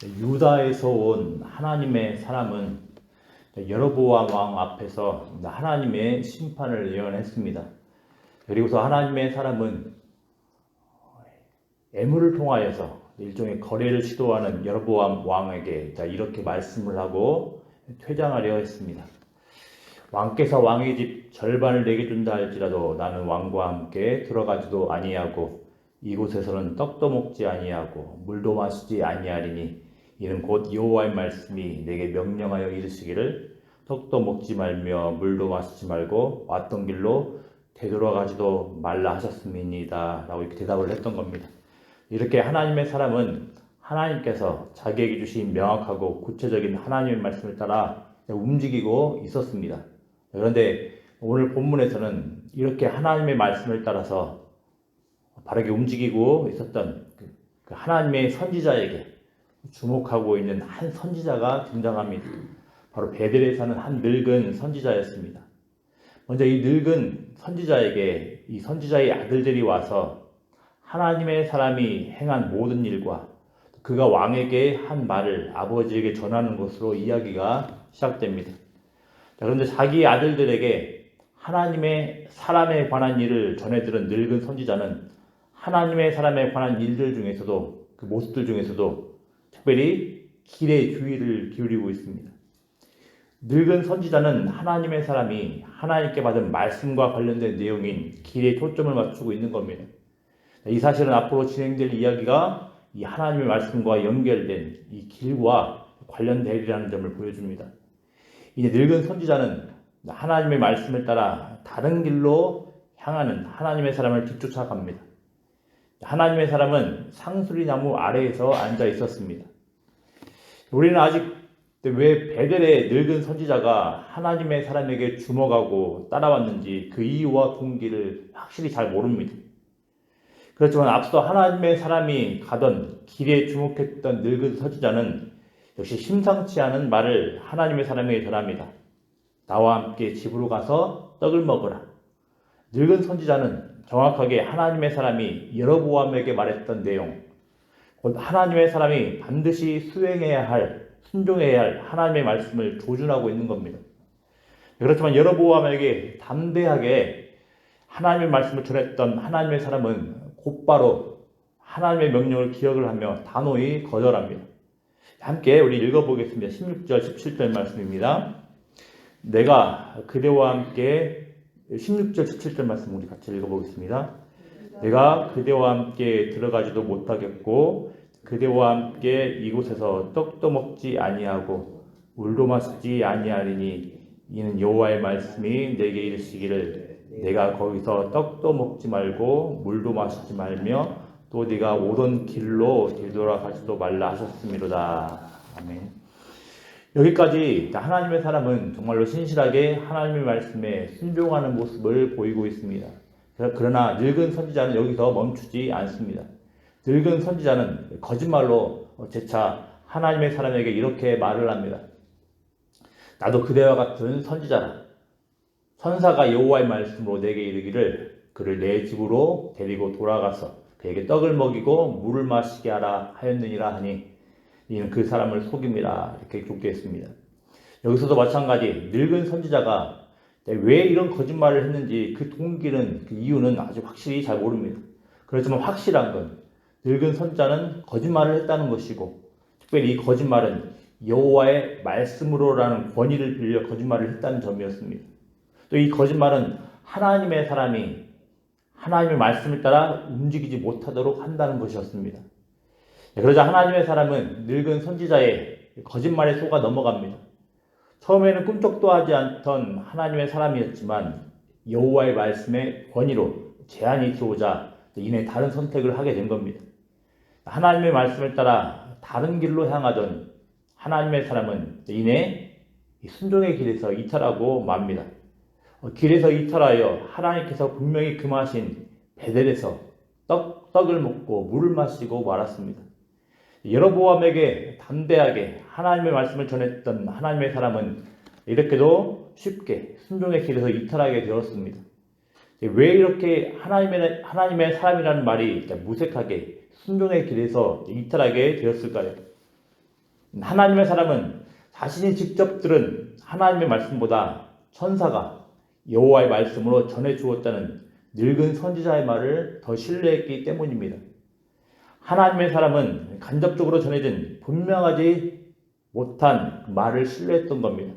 유다에서 온 하나님의 사람은 여로보암 왕 앞에서 하나님의 심판을 예언했습니다. 그리고서 하나님의 사람은 애물을 통하여서 일종의 거래를 시도하는 여로보암 왕에게 이렇게 말씀을 하고 퇴장하려 했습니다. 왕께서 왕의 집 절반을 내게 준다 할지라도 나는 왕과 함께 들어가지도 아니하고 이곳에서는 떡도 먹지 아니하고 물도 마시지 아니하리니 이는 곧 여호와의 말씀이 내게 명령하여 이르시기를 떡도 먹지 말며 물도 마시지 말고 왔던 길로 되돌아가지도 말라 하셨음이니이다 라고 이렇게 대답을 했던 겁니다. 이렇게 하나님의 사람은 하나님께서 자기에게 주신 명확하고 구체적인 하나님의 말씀을 따라 움직이고 있었습니다. 그런데 오늘 본문에서는 이렇게 하나님의 말씀을 따라서 바르게 움직이고 있었던 그 하나님의 선지자에게 주목하고 있는 한 선지자가 등장합니다. 바로 베델에 사는 한 늙은 선지자였습니다. 먼저 이 늙은 선지자에게 이 선지자의 아들들이 와서 하나님의 사람이 행한 모든 일과 그가 왕에게 한 말을 아버지에게 전하는 것으로 이야기가 시작됩니다. 그런데 자기 아들들에게 하나님의 사람에 관한 일을 전해들은 늙은 선지자는 하나님의 사람에 관한 일들 중에서도 그 모습들 중에서도 특별히 길에 주의를 기울이고 있습니다. 늙은 선지자는 하나님의 사람이 하나님께 받은 말씀과 관련된 내용인 길에 초점을 맞추고 있는 겁니다. 이 사실은 앞으로 진행될 이야기가 이 하나님의 말씀과 연결된 이 길과 관련되리라는 점을 보여줍니다. 이제 늙은 선지자는 하나님의 말씀을 따라 다른 길로 향하는 하나님의 사람을 뒤쫓아갑니다. 하나님의 사람은 상수리 나무 아래에서 앉아 있었습니다. 우리는 아직 왜 베델의 늙은 선지자가 하나님의 사람에게 주목하고 따라왔는지 그 이유와 동기를 확실히 잘 모릅니다. 그렇지만 앞서 하나님의 사람이 가던 길에 주목했던 늙은 선지자는 역시 심상치 않은 말을 하나님의 사람에게 전합니다. 나와 함께 집으로 가서 떡을 먹으라. 늙은 선지자는 정확하게 하나님의 사람이 여로보암에게 말했던 내용, 곧 하나님의 사람이 반드시 수행해야 할, 순종해야 할 하나님의 말씀을 조준하고 있는 겁니다. 그렇지만 여로보암에게 담대하게 하나님의 말씀을 전했던 하나님의 사람은 곧바로 하나님의 명령을 기억을 하며 단호히 거절합니다. 함께 우리 읽어보겠습니다. 16절, 17절 말씀입니다. 내가 그대와 함께 16절, 17절 말씀 우리 같이 읽어보겠습니다. 내가 그대와 함께 들어가지도 못하겠고 그대와 함께 이곳에서 떡도 먹지 아니하고 물도 마시지 아니하리니 이는 여호와의 말씀이 내게 이르시기를 내가 거기서 떡도 먹지 말고 물도 마시지 말며 또 네가 오던 길로 되돌아가지도 말라 하셨음이로다. 아멘. 여기까지 하나님의 사람은 정말로 신실하게 하나님의 말씀에 순종하는 모습을 보이고 있습니다. 그러나 늙은 선지자는 여기서 멈추지 않습니다. 늙은 선지자는 거짓말로 재차 하나님의 사람에게 이렇게 말을 합니다. 나도 그대와 같은 선지자라. 선사가 여호와의 말씀으로 내게 이르기를 그를 내 집으로 데리고 돌아가서 그에게 떡을 먹이고 물을 마시게 하라 하였느니라 하니 이는 그 사람을 속임이라 이렇게 족되었습니다. 여기서도 마찬가지 늙은 선지자가 왜 이런 거짓말을 했는지 그 동기는 그 이유는 아주 확실히 잘 모릅니다. 그렇지만 확실한 건 늙은 선지자는 거짓말을 했다는 것이고 특별히 이 거짓말은 여호와의 말씀으로라는 권위를 빌려 거짓말을 했다는 점이었습니다. 또 이 거짓말은 하나님의 사람이 하나님의 말씀을 따라 움직이지 못하도록 한다는 것이었습니다. 그러자 하나님의 사람은 늙은 선지자의 거짓말에 속아 넘어갑니다. 처음에는 꿈쩍도 하지 않던 하나님의 사람이었지만 여호와의 말씀의 권위로 제한이 들어오자 이내 다른 선택을 하게 된 겁니다. 하나님의 말씀을 따라 다른 길로 향하던 하나님의 사람은 이내 순종의 길에서 이탈하고 맙니다. 길에서 이탈하여 하나님께서 분명히 금하신 베델에서 떡을 먹고 물을 마시고 말았습니다. 여로보암에게 담대하게 하나님의 말씀을 전했던 하나님의 사람은 이렇게도 쉽게 순종의 길에서 이탈하게 되었습니다. 왜 이렇게 하나님의 사람이라는 말이 무색하게 순종의 길에서 이탈하게 되었을까요? 하나님의 사람은 자신이 직접 들은 하나님의 말씀보다 천사가 여호와의 말씀으로 전해 주었다는 늙은 선지자의 말을 더 신뢰했기 때문입니다. 하나님의 사람은 간접적으로 전해진 분명하지 못한 말을 신뢰했던 겁니다.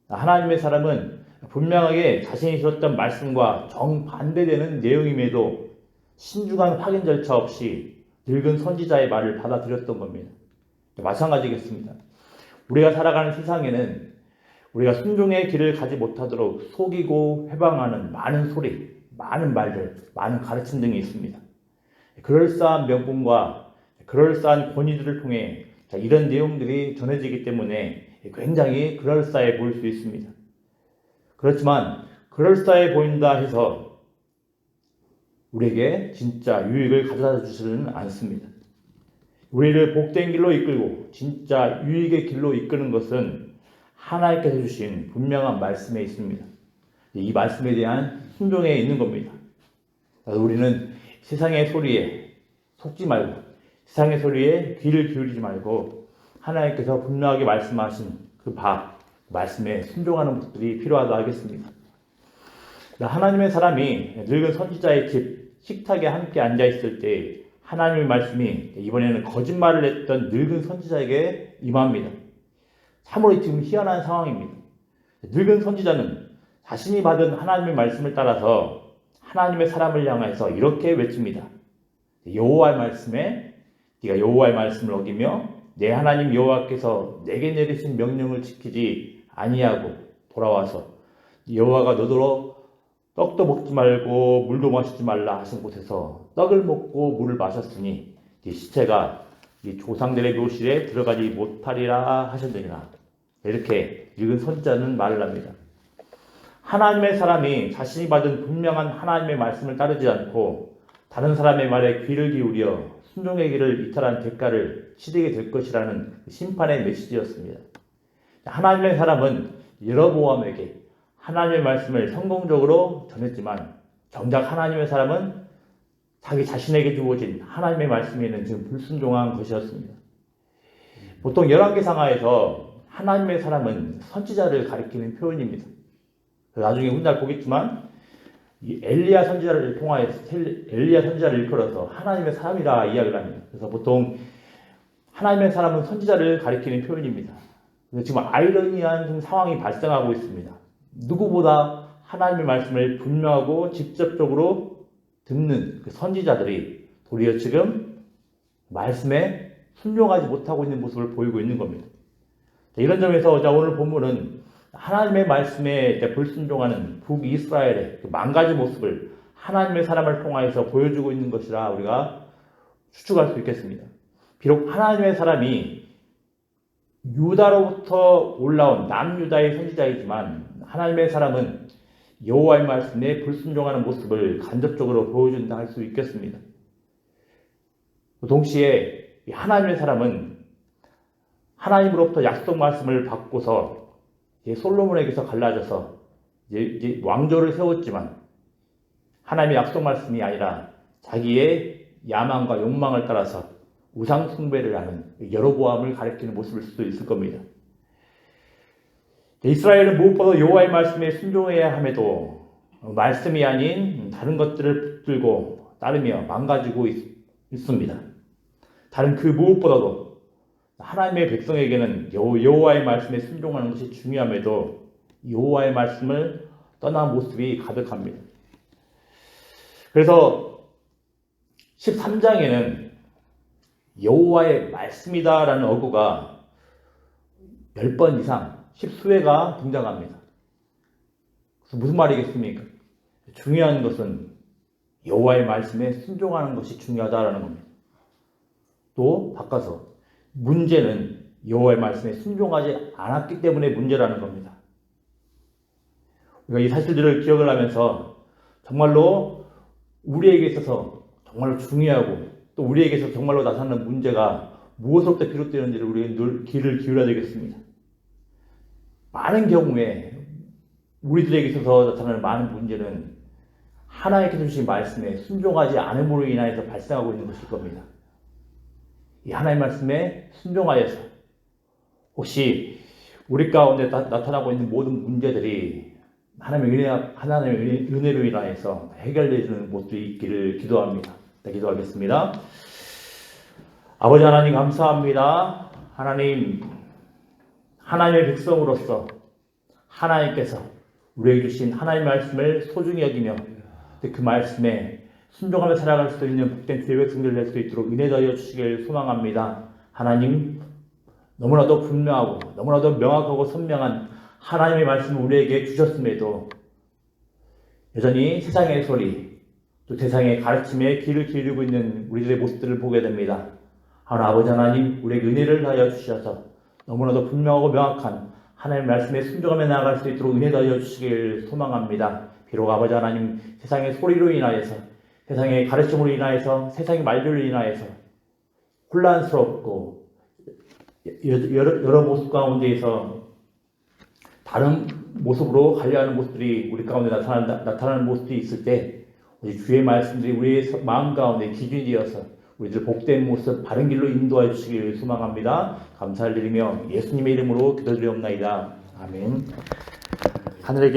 하나님의 사람은 분명하게 자신이 들었던 말씀과 정반대되는 내용임에도 신중한 확인 절차 없이 늙은 선지자의 말을 받아들였던 겁니다. 마찬가지겠습니다. 우리가 살아가는 세상에는 우리가 순종의 길을 가지 못하도록 속이고 회방하는 많은 소리, 많은 말들, 많은 가르침 등이 있습니다. 그럴싸한 명분과 그럴싸한 권위들을 통해 이런 내용들이 전해지기 때문에 굉장히 그럴싸해 보일 수 있습니다. 그렇지만 그럴싸해 보인다 해서 우리에게 진짜 유익을 가져다 주지는 않습니다. 우리를 복된 길로 이끌고 진짜 유익의 길로 이끄는 것은 하나님께서 주신 분명한 말씀에 있습니다. 이 말씀에 대한 순종에 있는 겁니다. 우리는 세상의 소리에 속지 말고 세상의 소리에 귀를 기울이지 말고 하나님께서 분명하게 말씀하신 그 말씀에 순종하는 것들이 필요하다 하겠습니다. 하나님의 사람이 늙은 선지자의 집 식탁에 함께 앉아 있을 때 하나님의 말씀이 이번에는 거짓말을 했던 늙은 선지자에게 임합니다. 참으로 지금 희한한 상황입니다. 늙은 선지자는 자신이 받은 하나님의 말씀을 따라서 하나님의 사람을 향해서 이렇게 외칩니다. 여호와의 말씀에 네가 여호와의 말씀을 어기며 내 하나님 여호와께서 내게 내리신 명령을 지키지 아니하고 돌아와서 여호와가 너더러 떡도 먹지 말고 물도 마시지 말라 하신 곳에서 떡을 먹고 물을 마셨으니 네 시체가 네 조상들의 묘실에 들어가지 못하리라 하셨느니라. 이렇게 늙은 선지자는 말을 합니다. 하나님의 사람이 자신이 받은 분명한 하나님의 말씀을 따르지 않고 다른 사람의 말에 귀를 기울여 순종의 길을 이탈한 대가를 치르게 될 것이라는 심판의 메시지였습니다. 하나님의 사람은 여로보암에게 하나님의 말씀을 성공적으로 전했지만 정작 하나님의 사람은 자기 자신에게 주어진 하나님의 말씀에는 지금 불순종한 것이었습니다. 보통 열왕기상하에서 하나님의 사람은 선지자를 가리키는 표현입니다. 나중에 훗날 보겠지만 이 엘리야 선지자를 통하여서 엘리야 선지자를 일컬어서 하나님의 사람이라 이야기를 합니다. 그래서 보통 하나님의 사람은 선지자를 가리키는 표현입니다. 지금 아이러니한 상황이 발생하고 있습니다. 누구보다 하나님의 말씀을 분명하고 직접적으로 듣는 그 선지자들이 도리어 지금 말씀에 순종하지 못하고 있는 모습을 보이고 있는 겁니다. 이런 점에서 오늘 본문은 하나님의 말씀에 불순종하는 북이스라엘의 망가진 모습을 하나님의 사람을 통하여서 보여주고 있는 것이라 우리가 추측할 수 있겠습니다. 비록 하나님의 사람이 유다로부터 올라온 남유다의 선지자이지만 하나님의 사람은 여호와의 말씀에 불순종하는 모습을 간접적으로 보여준다 할 수 있겠습니다. 동시에 하나님의 사람은 하나님으로부터 약속 말씀을 받고서 솔로몬에게서 갈라져서 이제 왕조를 세웠지만 하나님의 약속 말씀이 아니라 자기의 야망과 욕망을 따라서 우상 숭배를 하는 여로보암을 가리키는 모습일 수도 있을 겁니다. 이스라엘은 무엇보다 여호와의 말씀에 순종해야 함에도 말씀이 아닌 다른 것들을 붙들고 따르며 망가지고 있습니다. 다른 그 무엇보다도 하나님의 백성에게는 여호와의 말씀에 순종하는 것이 중요함에도 여호와의 말씀을 떠난 모습이 가득합니다. 그래서 13장에는 여호와의 말씀이다라는 어구가 10번 이상 10수회가 등장합니다. 그래서 무슨 말이겠습니까? 중요한 것은 여호와의 말씀에 순종하는 것이 중요하다라는 겁니다. 또 바꿔서 문제는 여호와의 말씀에 순종하지 않았기 때문에 문제라는 겁니다. 우리가 이 사실들을 기억을 하면서 정말로 우리에게 있어서 정말로 중요하고 또 우리에게 있어서 정말로 나타나는 문제가 무엇으로부터 비롯되는지를 우리가 늘 귀를 기울여야 되겠습니다. 많은 경우에 우리들에게 있어서 나타나는 많은 문제는 하나님께서 주신 말씀에 순종하지 않음으로 인하여서 발생하고 있는 것일 겁니다. 이 하나님의 말씀에 순종하여서 혹시 우리 가운데 나타나고 있는 모든 문제들이 하나님의 은혜로 인하여서 해결되는 모습이 있기를 기도합니다. 네, 기도하겠습니다. 아버지 하나님 감사합니다. 하나님의 백성으로서 하나님께서 우리에게 주신 하나님의 말씀을 소중히 여기며 그 말씀에 순종하며 살아갈 수 있는 복된 주의 백성들 될 수 있도록 은혜 더하여 주시길 소망합니다. 하나님, 너무나도 분명하고 너무나도 명확하고 선명한 하나님의 말씀을 우리에게 주셨음에도 여전히 세상의 소리, 또 세상의 가르침에 귀를 기울이고 있는 우리들의 모습들을 보게 됩니다. 하나 아버지 하나님, 우리에게 은혜를 하여 주셔서 너무나도 분명하고 명확한 하나님의 말씀에 순종하며 나아갈 수 있도록 은혜 더하여 주시길 소망합니다. 비록 아버지 하나님, 세상의 소리로 인하여서, 세상의 가르침으로 인하여서, 세상의 말들로 인하여서 혼란스럽고 여러 모습 가운데에서 다른 모습으로 관리하는 모습들이 우리 가운데 나타나는 모습들이 있을 때 주의 말씀들이 우리의 마음 가운데 기준이 되어서 우리들 복된 모습 바른 길로 인도하여 주시길 소망합니다. 감사를 드리며 예수님의 이름으로 기도드리옵나이다. 아멘. 하늘에